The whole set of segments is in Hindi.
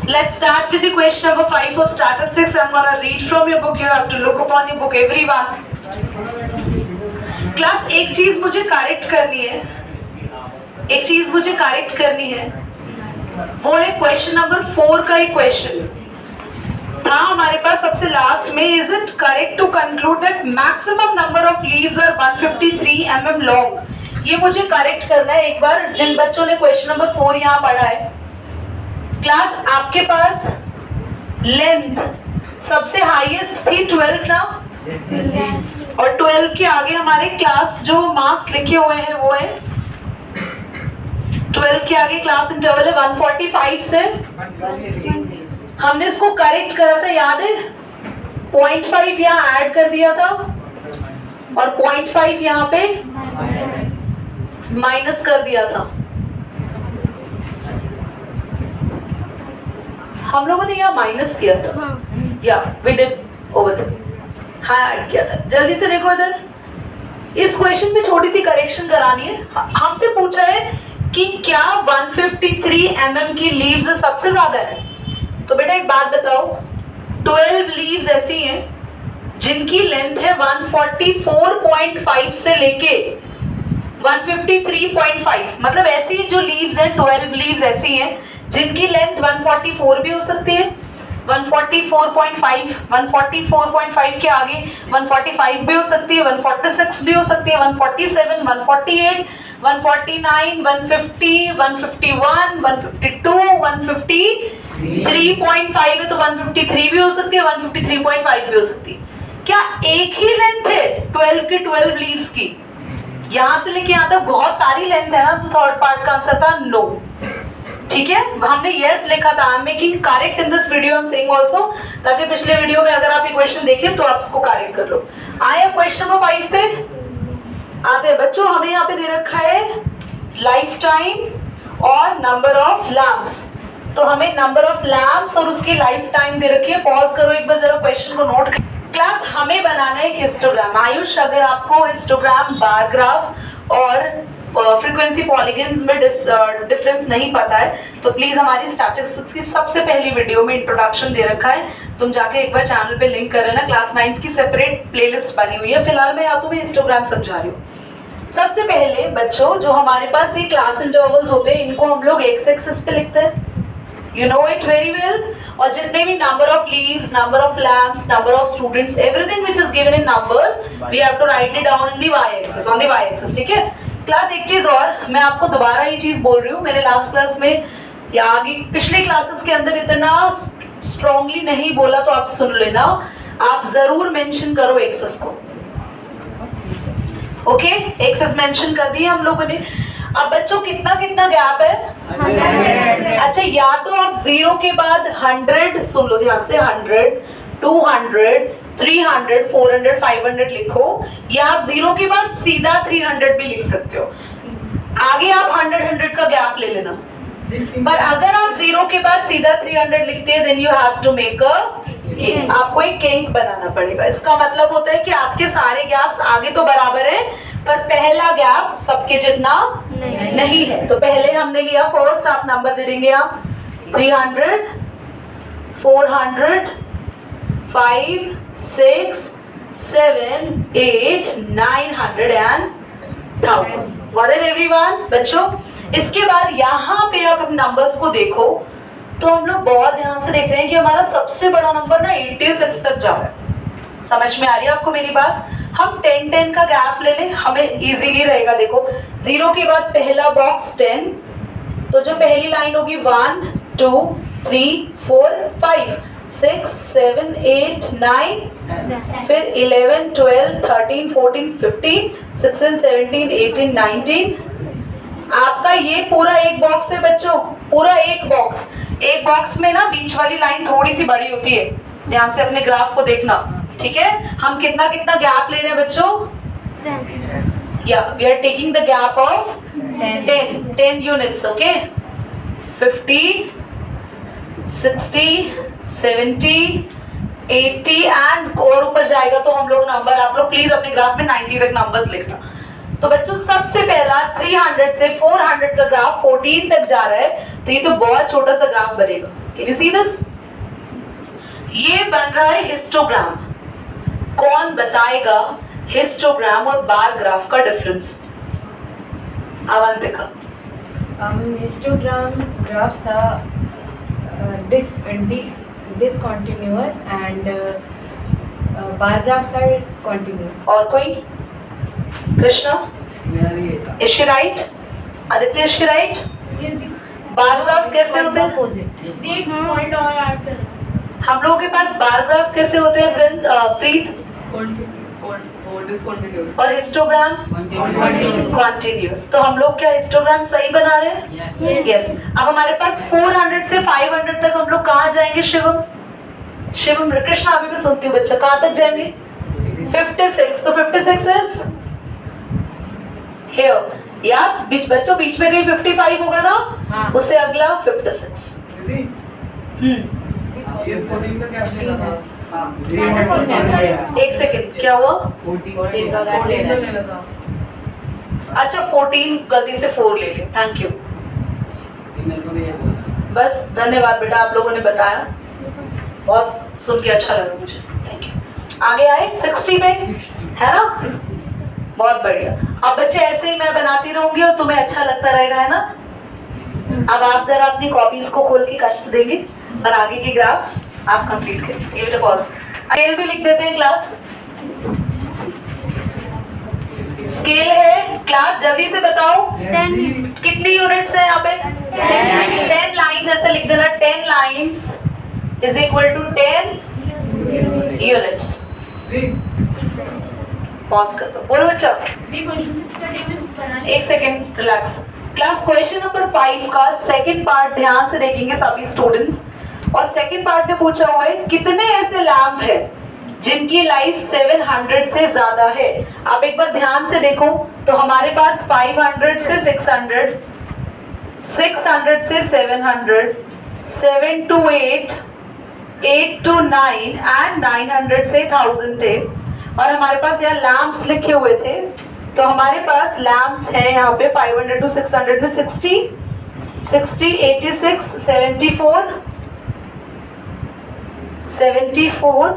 Let's start with the question number 5 of statistics. I'm gonna read from your book. You have to look upon your book, everyone. Class, एक चीज मुझे करेक्ट करनी है, वो है क्वेश्चन नंबर 4 का एक क्वेश्चन था हमारे पास सबसे लास्ट में. Is it correct to conclude that maximum number of leaves are 153 mm long? ये मुझे करेक्ट करना है एक बार, जिन बच्चों ने क्वेश्चन नंबर 4 यहाँ पढ़ा है. क्लास, आपके पास लेंथ सबसे हाईएस्ट थी 12 ना, और 12 के आगे हमारे क्लास जो मार्क्स लिखे हुए हैं वो है 12 के आगे क्लास इंटरवल है 145 से. हमने इसको करेक्ट करा था, याद है? 0.5 यहाँ ऐड कर दिया था और 0.5 यहाँ पे माइनस कर दिया था. हम लोगों ने यहाँ माइनस किया था, या वी डिड ओवर देयर. हाँ, ऐड किया था. जल्दी से देखो इधर, इस क्वेश्चन में छोटी सी करेक्शन करानी है. हमसे पूछा है कि क्या 153 mm की लीव्स सबसे ज्यादा है? तो बेटा एक बात बताओ, 12 लीव्स ऐसी हैं जिनकी लेंथ है 144.5 से लेके 153.5. मतलब ऐसी जो लीव्स हैं, 12 लीव्स ऐसी हैं जिनकी लेंथ 144 भी हो सकती है, 144.5, 144.5 के आगे 145 भी हो सकती है, 146 भी हो सकती है, 147, 148, 149, 150, 151, 152, 153.5 है तो 153 भी हो सकती है, 153.5 भी हो सकती है. क्या एक ही लेंथ है 12 की 12 लीव्स की? यहां से लेके यहां तक बहुत सारी लेंथ है ना, तो थर्ड पार्ट का आंसर था नो. ठीक है, हमने यस लिखा था. I am making correct in this video, I am saying also, ताकि पिछले वीडियो में अगर आप ये क्वेश्चन देखें तो आप इसको करेक्ट कर लो. आए क्वेश्चन नंबर 5 पे आते हैं बच्चों. हमें यहाँ पे दे रखा है लाइफ टाइम और नंबर ऑफ लैम्प्स. तो हमें नंबर ऑफ लैम्प्स और उसकी लाइफ टाइम दे रखी है. पॉज करो एक बार, जरा क्वेश्चन को नोट कर. क्लास, हमें बनाना है एक हिस्टोग्राम. आयुष, अगर आपको हिस्टोग्राम, बार ग्राफ और फ्रीक्वेंसी पॉलीगन्स में डिफरेंस नहीं पता है तो प्लीज हमारी स्टैटिस्टिक्स की सबसे पहली वीडियो में इंट्रोडक्शन दे रखा है, तुम जाके एक बार चैनल पे लिंक कर लेना. क्लास 9th की सेपरेट प्लेलिस्ट बनी हुई है. फिलहाल मैं यहाँ तुम्हें हिस्टोग्राम समझा रही हूँ. सबसे पहले बच्चों, जो हमारे पास ये क्लास इंटरवल्स होते हैं इनको हम लोग एक्स एक्सिस पे लिखते हैं. You know it very well. और जितने भी number of leaves, number of lamps, number of students, everything which is given in numbers, we have to write it down in the y-axis, on the y-axis. ठीक है? क्लास, एक चीज और, मैं आपको दोबारा ये चीज बोल रही हूँ. मैंने लास्ट क्लास में या आगे पिछले क्लासेस के अंदर इतना स्ट्रांगली नहीं बोला, तो आप सुन लेना. आप जरूर मेंशन करो एक्सेस को. ओके, एक्सेस मेंशन कर दिए हम लोगों ने. अब बच्चों कितना कितना गैप है? 100. अच्छा, या तो आप 0 के बाद 100, सुन लो ध्यान से, 100, 200, 300, 400, 500 लिखो, या आप 0 के बाद सीधा 300 भी लिख सकते हो. आगे आप 100 का गैप ले लेना. पर अगर आप 0 के बाद सीधा 300 लिखते हैं, then you have to make a king. आपको एक किंग बनाना पड़ेगा. इसका मतलब होता है कि आपके सारे गैप्स आगे तो बराबर है, पर पहला गैप सबके जितना नहीं है. तो पहले हमने लिया, फर्स्ट आप नंबर दे देंगे आप 300, 400, 5, 6, 7, 8, 900 and 1000. What is everyone? बच्चों, इसके बाद यहाँ पे आप नंबर्स को देखो तो हम लोग बहुत ध्यान से देख रहे हैं कि हमारा सबसे बड़ा नंबर ना 86 तक जा रहा है. समझ में आ रही है आपको मेरी बात? हम 10-10 का गैप ले लें, हमें इजीली रहेगा. देखो, 0 के बाद पहला बॉक्स 10, तो जो पहली लाइन होगी 1, 2, 3, 4, 5, 6, 7, 8, 9, फिर 11, 12, 13, 14, 15, 16, 17, 18, 19. आपका ये पूरा एक बॉक्स है बच्चों, पूरा एक बॉक्स. एक बॉक्स में ना बीच वाली लाइन थोड़ी सी बड़ी होती है. ध्यान से अपने ग्राफ को देखना. ठीक है, हम कितना कितना गैप ले रहे हैं बच्चों? या we are taking the gap of 10 units. Okay, 50, 60, 70, 80 and और ऊपर जाएगा तो हम लोग नंबर, आप लोग प्लीज अपने ग्राफ में 90 तक नंबर्स लिखना. तो बच्चों सबसे पहला 300 से 400 का ग्राफ 14 तक जा रहा है, तो ये तो बहुत छोटा सा ग्राफ बनेगा। Can you see this? ये बन रहा है हिस्टोग्राम। कौन बताएगा हिस्टोग्राम और बार ग्राफ का difference? Avantika. Histogram graphs are discontinuous and bar graphs are continuous. और कोई? Krishna? Is she right? Aditya, is she right? Bar graphs कैसे होते हैं? Opposite. पॉइंट और ऐड कर। हम लोगों के पास बार ग्राफ्स कैसे होते हैं प्रीत? डिसकंटिन्यूअस और हिस्टोग्राम कॉन्टिन्यूअस। तो हम लोग क्या हिस्टोग्राम सही बना रहे हैं? यस। अब हमारे पास 400 से 500 तक हम लोग कहाँ जाएंगे? शिवम कृष्णा, अभी मैं सुनती हूँ बच्चा, कहाँ तक जाएंगे? 56। तो 56 इज हियर। या बच्चों बीच में कहीं 55 होगा ना? हाँ। उससे अगला 56। ये 14 का क्या लेना था? एक सेकंड, क्या हुआ? 14 का लेना था। अच्छा 14 गलती से 4 ले लिया। थैंक यू, बस धन्यवाद बेटा, आप लोगों ने बताया, बहुत सुन के अच्छा लगा मुझे। Thank you. आगे आए 60 में, है ना? बहुत बढ़िया। अब बच्चे ऐसे ही मैं बनाती रहूंगी और तुम्हें अच्छा लगता रहेगा, है ना? अब आप जरा अपनी कॉपीज को खोल के कष्ट देंगे और आगे के ग्राफ्स आप कंप्लीट करें। ये बेटा पॉज। स्केल भी लिख देते हैं क्लास। स्केल है क्लास, जल्दी से बताओ 10 कितनी यूनिट्स है यहाँ पे? 10 लाइन्स। ऐसे लिख देना 10 lines is equal to 10 units. Pause कर दो, बोलो बच्चा। एक second, relax. Class question number 5 का सेकंड पार्ट ध्यान से देखेंगे सभी स्टूडेंट्स। और सेकंड पार्ट में पूछा हुआ है कितने ऐसे लैंप है जिनकी लाइफ 700 से ज्यादा है। आप एक बार ध्यान से देखो तो हमारे पास 500 से 600, 600 से 700, 7 to 8, 8 to 9 एंड 900 से 1000 थे। और हमारे पास यहाँ लैंप्स लिखे हुए थे, तो हमारे पास लैंप्स है यहाँ पे 500 to 600 में 60, 86, 74, 74,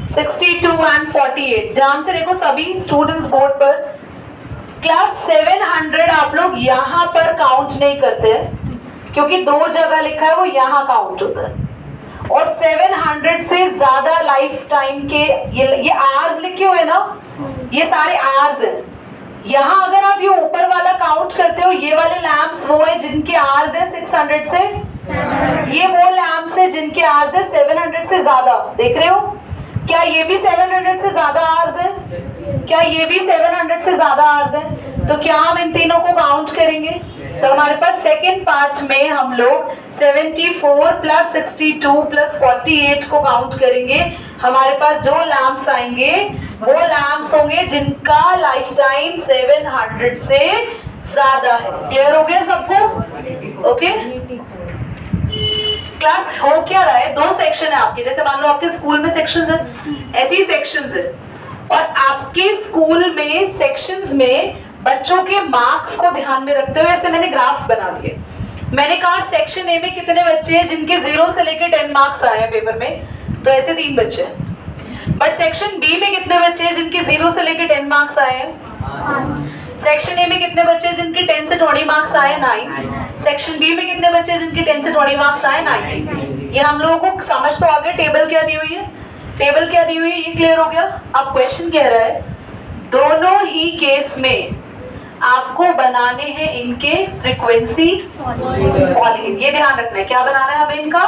62 एंड 48। ध्यान से देखो सभी स्टूडेंट्स बोर्ड पर। क्लास 700 आप लोग यहाँ पर काउंट नहीं करते हैं क्योंकि 2 जगह लिखा है, वो यहाँ काउंट होता है। और 700 से ज्यादा लाइफ टाइम के ये आवर्स लिखे हुए ना, ये सारे आवर्स हैं। यहाँ अगर आप ये ऊपर वाला काउंट करते हो, ये वाले लैंप्स वो है जिनके आवर्स है 600 से, ये वो लैंप्स है जिनके आवर्स है 700 से ज्यादा। देख रहे हो? क्या ये भी 700 से ज्यादा आवर्स है? क्या ये भी 700 से ज्यादा आवर्स है? तो क्या हम इन तीनों को काउंट करेंगे? तो हमारे पास सेकेंड पार्ट में हम लोग 74 प्लस 62 प्लस 48 को काउंट करेंगे। हमारे पास जो लैंप्स आएंगे वो लैंप्स होंगे जिनका लाइफ टाइम 700 से ज्यादा है। क्लियर हो गया सबको? ओके क्लास हो क्या रहा है? 2 सेक्शन है आपके, जैसे मान लो आपके स्कूल में सेक्शंस है, ऐसे ही सेक्शंस है। और आपके स्कूल में सेक्शंस में बच्चों के मार्क्स को ध्यान में रखते हुए ऐसे मैंने ग्राफ बना दिए। मैंने कहा सेक्शन ए में कितने बच्चे हैं जिनके 0 से लेकर 10 मार्क्स आए हैं पेपर में, तो ऐसे 3 बच्चे हैं। बट सेक्शन बी में कितने बच्चे हैं जिनके 0 से लेकर 10 मार्क्स आए हैं? सेक्शन ए में कितने बच्चे हैं जिनके 10 से 20 मार्क्स आए? 9। सेक्शन बी में कितने बच्चे हैं जिनके 10 से 20 मार्क्स आए? 90। ये हम लोगों को समझ तो आ गया टेबल क्या दी हुई है, टेबल क्या दी हुई है, ये क्लियर हो गया। अब क्वेश्चन कह रहा है दोनों ही केस में आपको बनाने हैं इनके फ्रीक्वेंसी पॉलीगन। ये ध्यान रखना है, क्या बनाना है हमें इनका।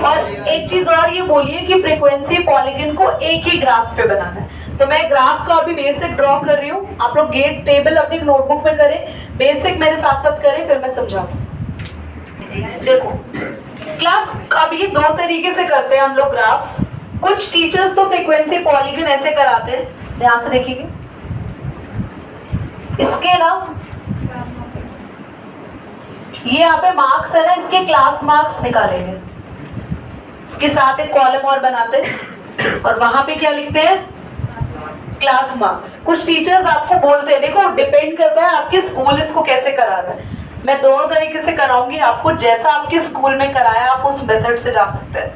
और एक चीज और ये बोलिए कि फ्रीक्वेंसी पॉलीगन को एक ही ग्राफ पे बनाना है। तो मैं ग्राफ का अभी बेसिक ड्रॉ कर रही हूँ, आप लोग गेट टेबल अपनी नोटबुक में करें, बेसिक मेरे साथ साथ करें, फिर मैं समझाऊँ। देखो क्लास अब ये 2 तरीके से करते हैं हम लोग ग्राफ्स। कुछ टीचर्स तो फ्रीक्वेंसी पॉलीगन ऐसे कराते हैं, ध्यान से देखिएगा। इसके ना ये यहाँ पे मार्क्स है ना, इसके क्लास मार्क्स निकालेंगे, इसके साथ एक कॉलम और बनाते हैं और वहां पे क्या लिखते हैं? Class marks. कुछ टीचर्स आपको बोलते हैं, देखो डिपेंड करता है आपके स्कूल इसको कैसे करा रहा है। मैं दोनों तरीके से कराऊंगी, आपको जैसा आपके स्कूल में कराया आप उस मेथड से जा सकते हैं।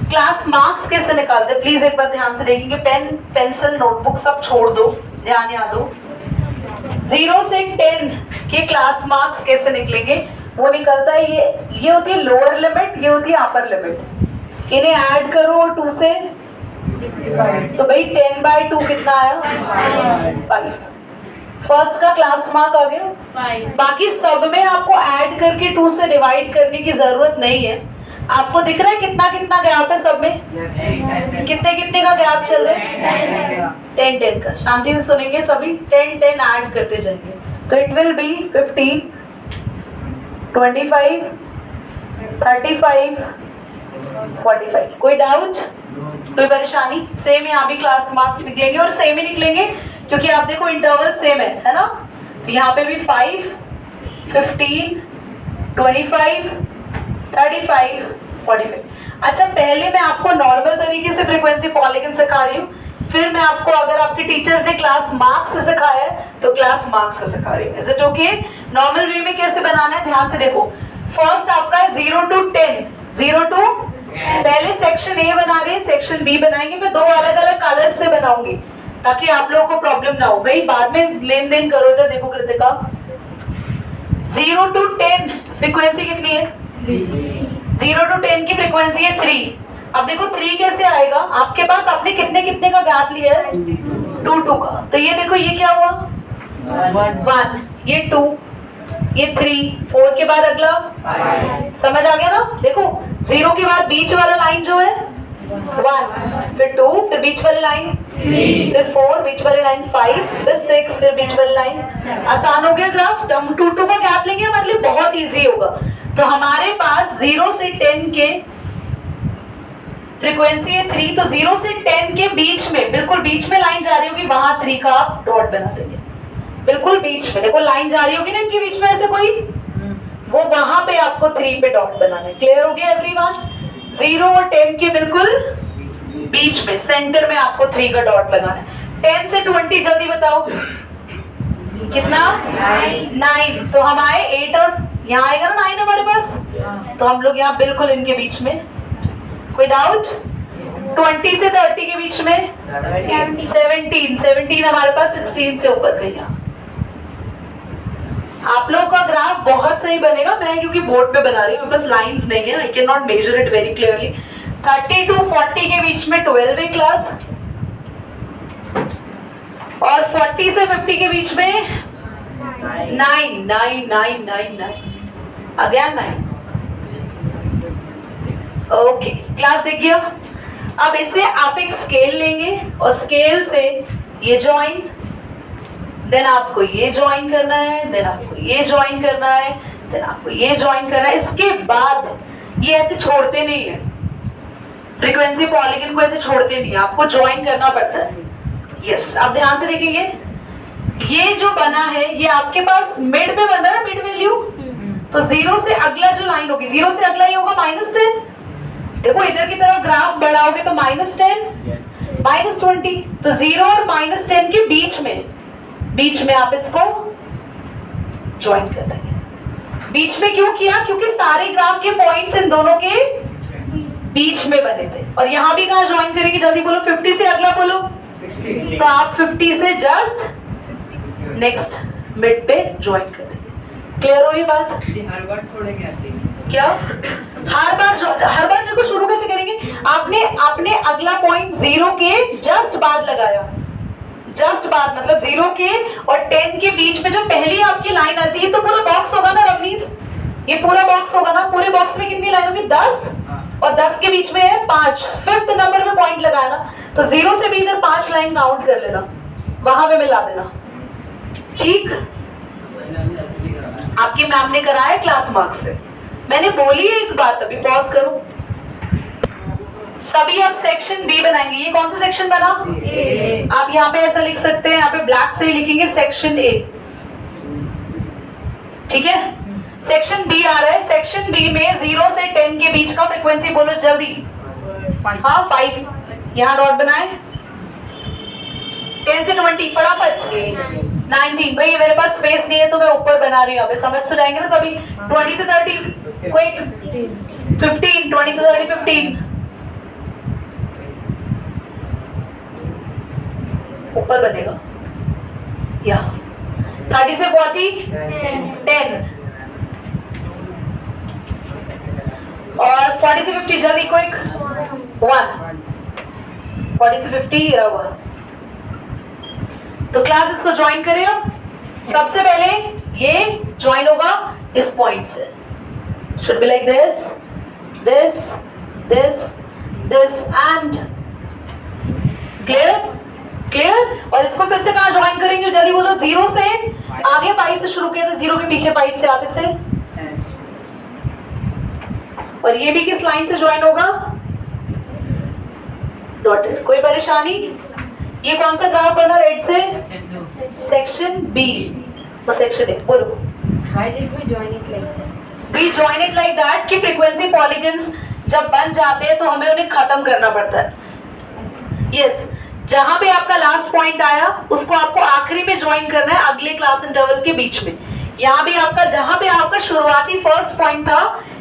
क्लास मार्क्स कैसे निकालते हैं प्लीज एक बार ध्यान से देखेंगे। पेन पेंसिल नोटबुक सब छोड़ दो, ध्यान याद हो। 0 से 10 के क्लास मार्क्स कैसे निकलेंगे, वो निकलता है ये होती है लोअर लिमिट, ये होती है अपर लिमिट। इन्हें ऐड करो और 2 से तो भाई 10/2 कितना आया 5। फर्स्ट का क्लास मार्क आ गया। 5 बाकी सब में आपको ऐड करके 2 से डिवाइड करने की जरूरत नहीं है। आपको दिख रहा है कितना कितना गैप है सब में, कितने कितने का गैप चल रहा है 10 का। शांति से सुनेंगे सभी, 10 ऐड करते जाएंगे तो इट विल बी 15 25 35 45। कोई डाउट, कोई परेशानी? सेम यहाँ भी क्लास मार्क्स निकलेंगे और सेम ही निकलेंगे क्योंकि आप देखो इंटरवल सेम है ना। तो यहाँ पे भी 5 15 25 35 45। अच्छा पहले मैं आपको नॉर्मल तरीके से फ्रीक्वेंसी पॉलीगन सिखा रही हूँ, फिर मैं आपको अगर आपके टीचर ने क्लास मार्क्स से सिखाया है तो क्लास मार्क्स से सिखा रही हूँ। Is it okay? Normal way में कैसे बनाना है ध्यान से देखो। फर्स्ट आपका है 0 to 10, 0 to पहले सेक्शन ए बना रहे हैं, सेक्शन बी बनाएंगे। मैं 2 अलग अलग कलर से बनाऊंगी ताकि आप लोगों को प्रॉब्लम ना हो। भाई बाद में लेन देन करो। इधर देखो कृतिका, 0 to 10 फ्रीक्वेंसी कितनी है 0 to 10 की फ्रीक्वेंसी है 3। अब देखो 3 कैसे आएगा, आपके पास आपने कितने कितने का गैप लिया है 2 का। तो ये देखो ये क्या हुआ 1, ये 2, ये 3, 4 के बाद अगला 5। समझ आ गया ना? देखो 0 के बाद बीच वाला लाइन जो है 1, फिर 2, फिर बीच वाली लाइन 3, फिर 4, बीच वाली लाइन 5, फिर 6, फिर बीच वाली लाइन। आसान हो गया ग्राफ। तो हम 2 का गैप लेंगे, हमारे लिए बहुत इजी होगा। तो हमारे पास 0 से 10 के फ्रीक्वेंसी है 3, तो 0 से 10 के बीच में, बिल्कुल बीच में लाइन जा रही होगी, वहां 3 का आप डॉट बना देंगे। बिल्कुल बीच में देखो लाइन जा रही होगी ना इनके बीच में ऐसे कोई, वो वहां पे आपको 3 पे डॉट बनाना है। क्लियर हो गया एवरीवन? 0 और 10 के बिल्कुल बीच में सेंटर में आपको 3 का डॉट लगाना है। 10 से 20 जल्दी बताओ कितना 9। तो हम आए 8 और यहाँ आएगा ना 9 हमारे पास, तो हम लोग यहाँ बिल्कुल इनके बीच में। कोई डाउट? 20 से 30 के बीच में 17 हमारे पास 16 से ऊपर कहीं। आप लोगों का ग्राफ बहुत सही बनेगा। मैं क्योंकि बोर्ड पे बना रही हूँ, बस लाइंस नहीं है, I can not measure it very clearly. 30 to 40 के बीच में 12वीं क्लास, और 40 से 50 के बीच में 9 अगेन 9। ओके क्लास देख गया। अब इसे आप एक स्केल लेंगे और स्केल से ये ज्वाइन, देन आपको ये ज्वाइन करना है, देन आपको ये ज्वाइन करना है, देन आपको ये ज्वाइन करना है। इसके बाद ये ऐसे छोड़ते नहीं है, फ्रीक्वेंसी पॉलीगन को ऐसे छोड़ते नहीं है, आपको ज्वाइन करना पड़ता है। यस आप ध्यान से देखेंगे, ये जो बना है ये आपके पास मिड में बना है, मिड वैल्यू। तो 0 से अगला जो लाइन होगी, 0 से अगला ये होगा -10। देखो इधर की तरफ ग्राफ बढ़ाओगे तो -10 -20, तो 0 और -10 के बीच में आप इसको ज्वाइन कर देंगे। बीच में क्यों किया? क्योंकि सारे ग्राफ के पॉइंट्स इन दोनों के बीच में बने थे। और यहाँ भी कहाँ ज्वाइन करेंगे जल्दी बोलो, 50 से अगला बोलो 60। तो आप 50 से जस्ट नेक्स्ट मिड पे ज्वाइन कर देंगे। क्लियर हो रही बात? हर बार छोड़ेंगे ऐसे क्या हर बार देखो शुरू कैसे करेंगे? आपने अगला पॉइंट 0 के जस्ट बाद लगाया, जस्ट बाद मतलब 0 के और 10 के बीच में जो पहली आपकी लाइन आती है, तो पूरा बॉक्स होगा ना रवनीश, ये पूरा बॉक्स होगा ना। पूरे बॉक्स में कितनी लाइन होगी 10, और 10 के बीच में है 5, 5th नंबर में पॉइंट लगाना। तो 0 से भी इधर 5 लाइन काउंट कर लेना, वहां पे मिला देना। ठीक, आपकी मैम ने कराया क्लास मार्क्स से। मैंने बोली है एक बात, अभी पॉज करो। सभी आप सेक्शन बी बनाएंगे। ये कौन सा सेक्शन बना? आप यहाँ पे ऐसा लिख सकते हैं, यहाँ पे ब्लैक से लिखेंगे सेक्शन ए। ठीक है, सेक्शन बी आ रहा है। सेक्शन बी में 0 से 10 के बीच का फ्रीक्वेंसी बोलो जल्दी। हाँ 5, यहाँ डॉट बनाए। 10 से 20 फटाफट 19। भाई मेरे पास स्पेस नहीं है तो मैं ऊपर बना रही हूँ, अभी समझ तो जाएंगे ना सभी। 20 से 30 क्विक 15, 20 से 30 15 ऊपर बनेगा यहाँ। 30 से 40 10 और 40 से 50 जल्दी क्विक 1। 40 से 50 ये रहा 1। तो क्लास इसको ज्वाइन करें। अब सबसे पहले ये ज्वाइन होगा इस पॉइंट से, should be like this this this this and clear clear. और इसको फिर से कहाँ ज्वाइन करेंगे जल्दी बोलो। 0 से आगे 5 से शुरू किया था, 0 के पीछे 5 से आगे से। और ये भी किस लाइन से ज्वाइन होगा, डॉटेड। कोई परेशानी। ये कौन सा ग्राफ बना रेड से, सेक्शन बी और सेक्शन ए। बोलो Why did we join it like that? We join it like that कि फ्रीक्वेंसी पॉलीगन्स जब बन जाते हैं तो हमें उन्हें खत्म करना पड़ता है। यस जहां पे आपका लास्ट पॉइंट आया उसको आपको आखिरी में ज्वाइन करना है, अगले क्लास इंटरवल के बीच में। यहाँ भी आपका जहां पे आपका शुरुआती फर्स्ट पॉइंट था,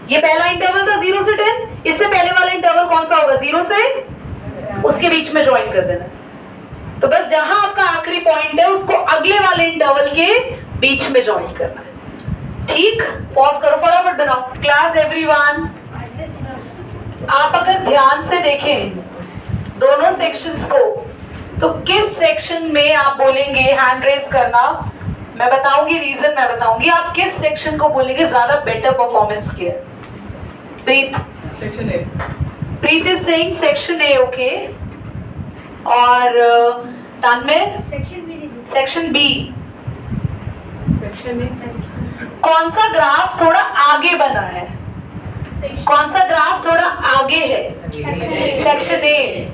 ये पहला इंटरवल था 0 से 10, इससे पहले वाला इंटरवल कौन सा होगा, 0 से उसके बीच में ज्वाइन कर देना। तो बस जहां आपका आखिरी पॉइंट है उसको अगले वाले इंटरवल के बीच में ज्वाइन करना है। ठीक, पॉज करो फटाफट बनाओ। क्लास एवरीवन, आप अगर ध्यान से देखें दोनों सेक्शंस को तो किस सेक्शन में आप बोलेंगे हैंड रेज करना, मैं बताऊंगी रीजन, मैं बताऊंगी आप किस सेक्शन को बोलेंगे ज्यादा बेटर परफॉर्मेंस किया। Preet, section A. Preet is saying section A, okay. और Tanmay section B. Section A. कौन सा ग्राफ थोड़ा आगे बना है, कौन सा ग्राफ थोड़ा आगे है, सेक्शन ए।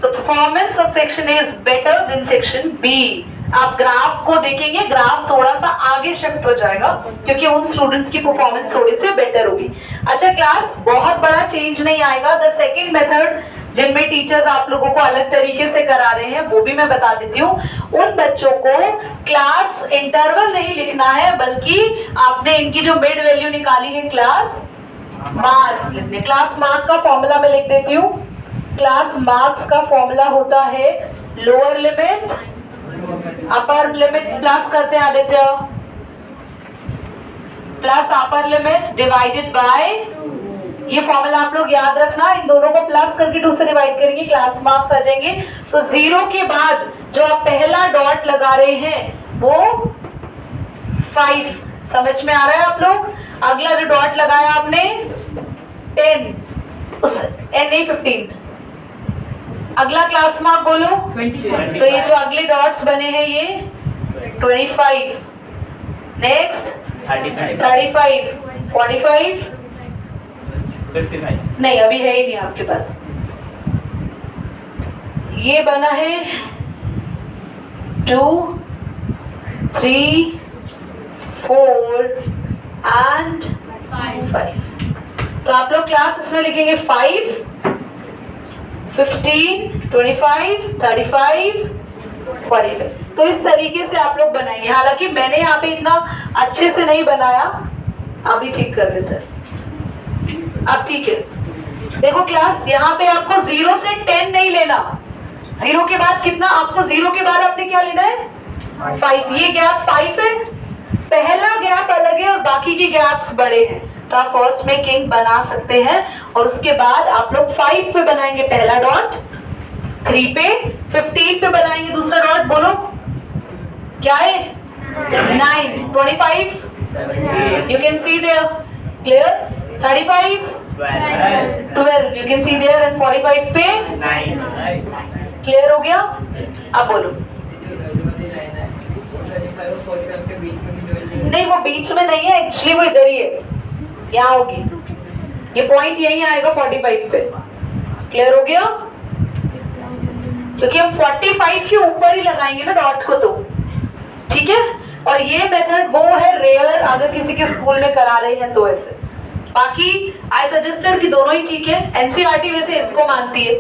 तो performance of section A is better than section B. आप ग्राफ को देखेंगे, ग्राफ थोड़ा सा आगे शिफ्ट हो जाएगा क्योंकि उन स्टूडेंट्स की परफॉर्मेंस थोड़ी सी बेटर होगी। अच्छा क्लास, बहुत बड़ा चेंज नहीं आएगा। द सेकंड मेथड जिनमें टीचर्स आप लोगों को अलग तरीके से करा रहे हैं वो भी मैं बता देती हूँ। उन बच्चों को क्लास इंटरवल नहीं लिखना है बल्कि आपने इनकी जो मिड वैल्यू निकाली है क्लास मार्क्स लिखने। क्लास मार्क का फॉर्मूला मैं लिख देती हूँ। क्लास मार्क्स का फॉर्मूला होता है lower limit upper limit plus करते हैं Aditya, plus upper limit divided by, ये फॉर्मूला आप लोग याद रखना। इन दोनों को प्लस करके 2 से डिवाइड करेंगे, क्लास मार्क्स आ जाएंगे। तो 0 के बाद जो आप पहला डॉट लगा रहे हैं वो 5, समझ में आ रहा है आप लोग। अगला जो डॉट लगाया आपने 10, उस नहीं 15। अगला क्लास मार्क बोलो 25. तो ये जो अगले डॉट्स बने हैं ये 25, नेक्स्ट 35, 45, 55. नहीं अभी है ही नहीं आपके पास। ये बना है 2, 3, 4 एंड 5। तो आप लोग क्लास इसमें लिखेंगे 5, 15, 25, 35, 45। तो इस तरीके से आप लोग बनाएंगे। हालांकि मैंने यहाँ पे इतना अच्छे से नहीं बनाया, अभी ठीक कर देते हैं। अब ठीक है, देखो क्लास यहाँ पे आपको 0 से 10 नहीं लेना। 0 के बाद कितना, आपको 0 के बाद आपने क्या लेना है 5। ये गैप 5 है, पहला गैप अलग है और बाकी की गैप्स बड़े हैं। तो आप फर्स्ट में किंग बना सकते हैं और उसके बाद आप लोग 5 पे बनाएंगे पहला डॉट, 3 पे, 15 पे बनाएंगे दूसरा डॉट। बोलो क्या है 9, 25, you can see there, clear, 35, 12 you can see there and 45 पे 9. क्लियर हो गया। अब बोलो, नहीं वो बीच में नहीं है, एक्चुअली वो इधर ही है, यहाँ होगी, ये पॉइंट यही आएगा 45 पे। क्लियर हो गया, क्योंकि हम 45 के ऊपर ही लगाएंगे ना डॉट को, तो ठीक है। और ये मेथड वो है रेयर, अगर किसी के स्कूल में करा रहे हैं तो ऐसे। बाकी आई सजेस्टेड कि दोनों ही ठीक है। एनसीईआरटी वैसे इसको मानती है,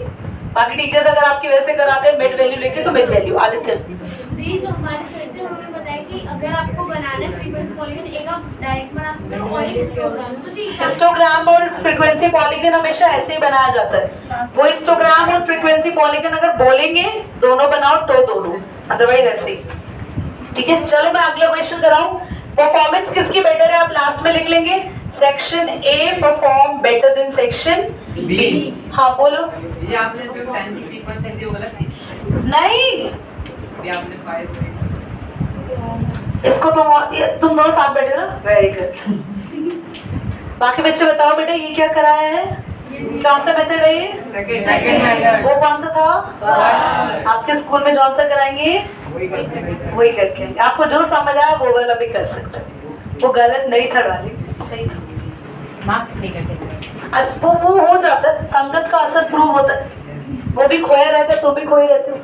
बाकी टीचर्स अगर आपकी वैसे कराते हैं मिड वैल्यू लेके तो मिड वैल्यू। आदित्य दी जो हमारे सर थे उन्होंने बताया कि अगर आपको बनाना है फ्रीक्वेंसी पॉलीगन एक आप डायरेक्ट बना सकते हो और एक हिस्टोग्राम। तो जी हिस्टोग्राम और फ्रीक्वेंसी पॉलीगन हमेशा ऐसे ही बनाया जाता है। वो हिस्टोग्राम और फ्रीक्वेंसी पॉलीगन अगर बोलेंगे दोनों बनाओ तो दोनों, अदरवाइज ऐसे ही। ठीक है, चलो मैं अगला क्वेश्चन कराऊं। परफॉर्मेंस किसकी बेटर है आप लास्ट में लिख लेंगे। Section A perform better than section B. हाँ बोलो। ये आपने जो 10 की सीक्वेंस है वो गलत थी। नहीं, ये आपने 5 इसको तुम दोनों साथ बैठे ना, वेरी गुड। बाकी बच्चे बताओ बेटा ये क्या कराया है, कौन सा मेथड है ये? सेकंड वो कौन सा था आपके स्कूल में, कौन सा कराएंगे? वही करके आएंगे। आपको जो समझ आया वो वाला भी कर सकते हैं। वो गलत नहीं था डाली, सही था। मार्क्स नहीं करते। अच्छा वो हो जाता है, संगत का असर प्रूव होता है। वो भी खोया रहता है तो भी खोए रहते हो।